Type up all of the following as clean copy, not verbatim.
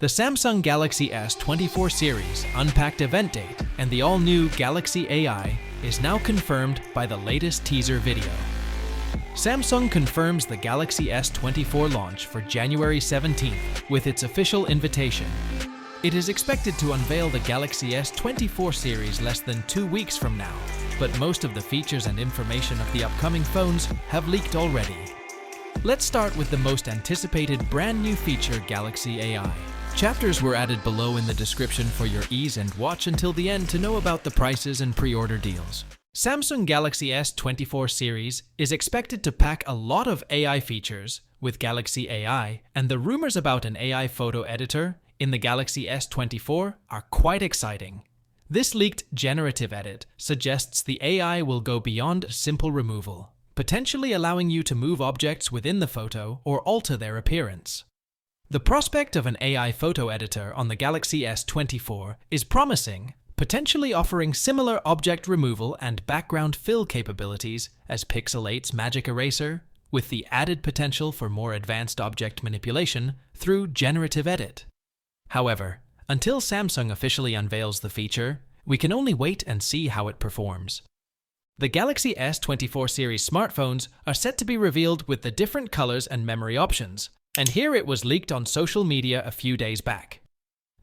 The Samsung Galaxy S24 series unpacked event date and the all-new Galaxy AI is now confirmed by the latest teaser video. Samsung confirms the Galaxy S24 launch for January 17th with its official invitation. It is expected to unveil the Galaxy S24 series less than 2 weeks from now, but most of the features and information of the upcoming phones have leaked already. Let's start with the most anticipated brand new feature, Galaxy AI. Chapters were added below in the description for your ease, and watch until the end to know about the prices and pre-order deals. Samsung Galaxy S24 series is expected to pack a lot of AI features with Galaxy AI, and the rumors about an AI photo editor in the Galaxy S24 are quite exciting. This leaked generative edit suggests the AI will go beyond simple removal, potentially allowing you to move objects within the photo or alter their appearance. The prospect of an AI photo editor on the Galaxy S24 is promising, potentially offering similar object removal and background fill capabilities as Pixel 8's Magic Eraser, with the added potential for more advanced object manipulation through generative edit. However, until Samsung officially unveils the feature, we can only wait and see how it performs. The Galaxy S24 series smartphones are set to be revealed with the different colors and memory options, and here it was leaked on social media a few days back.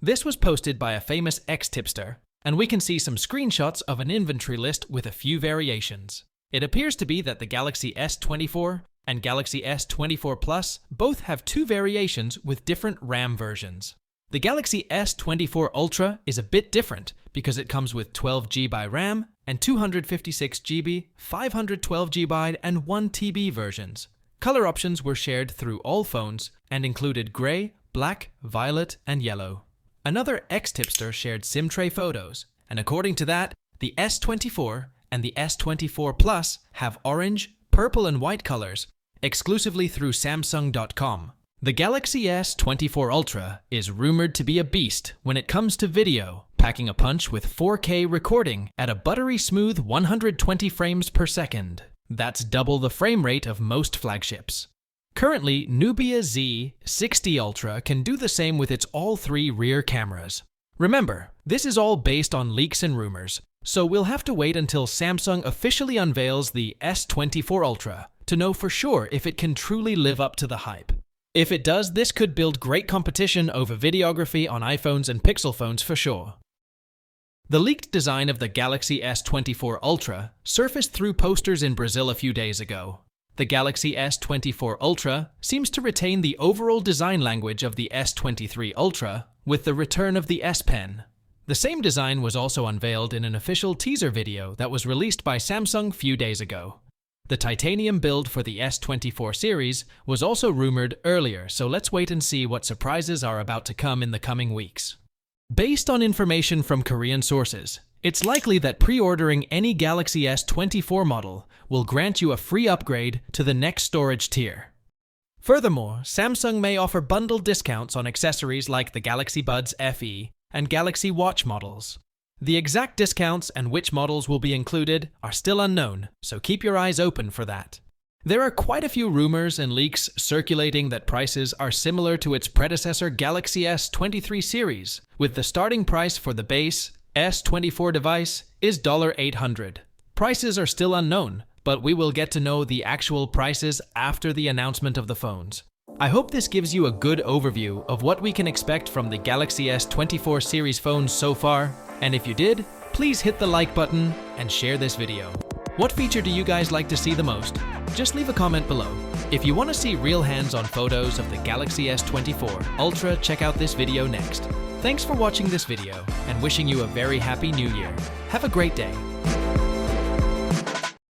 This was posted by a famous ex-tipster, and we can see some screenshots of an inventory list with a few variations. It appears to be that the Galaxy S24 and Galaxy S24 Plus both have 2 variations with different RAM versions. The Galaxy S24 Ultra is a bit different because it comes with 12GB RAM and 256GB, 512GB, and 1TB versions. Color options were shared through all phones and included gray, black, violet, and yellow. Another ex-tipster shared SIM tray photos, and according to that, the S24 and the S24 Plus have orange, purple, and white colors, exclusively through Samsung.com. The Galaxy S24 Ultra is rumored to be a beast when it comes to video, packing a punch with 4K recording at a buttery smooth 120 frames per second. That's double the frame rate of most flagships. Currently, Nubia Z60 Ultra can do the same with its all 3 rear cameras. Remember, this is all based on leaks and rumors, so we'll have to wait until Samsung officially unveils the S24 Ultra to know for sure if it can truly live up to the hype. If it does, this could build great competition over videography on iPhones and Pixel phones for sure. The leaked design of the Galaxy S24 Ultra surfaced through posters in Brazil a few days ago. The Galaxy S24 Ultra seems to retain the overall design language of the S23 Ultra with the return of the S Pen. The same design was also unveiled in an official teaser video that was released by Samsung a few days ago. The titanium build for the S24 series was also rumored earlier, so let's wait and see what surprises are about to come in the coming weeks. Based on information from Korean sources, it's likely that pre-ordering any Galaxy S24 model will grant you a free upgrade to the next storage tier. Furthermore, Samsung may offer bundled discounts on accessories like the Galaxy Buds FE and Galaxy Watch models. The exact discounts and which models will be included are still unknown, so keep your eyes open for that. There are quite a few rumors and leaks circulating that prices are similar to its predecessor Galaxy S23 series, with the starting price for the base S24 device is $800. Prices are still unknown, but we will get to know the actual prices after the announcement of the phones. I hope this gives you a good overview of what we can expect from the Galaxy S24 series phones so far, and if you did, please hit the like button and share this video. What feature do you guys like to see the most? Just leave a comment below. If you want to see real hands-on photos of the Galaxy S24 Ultra, check out this video next. Thanks for watching this video and wishing you a very happy new year. Have a great day.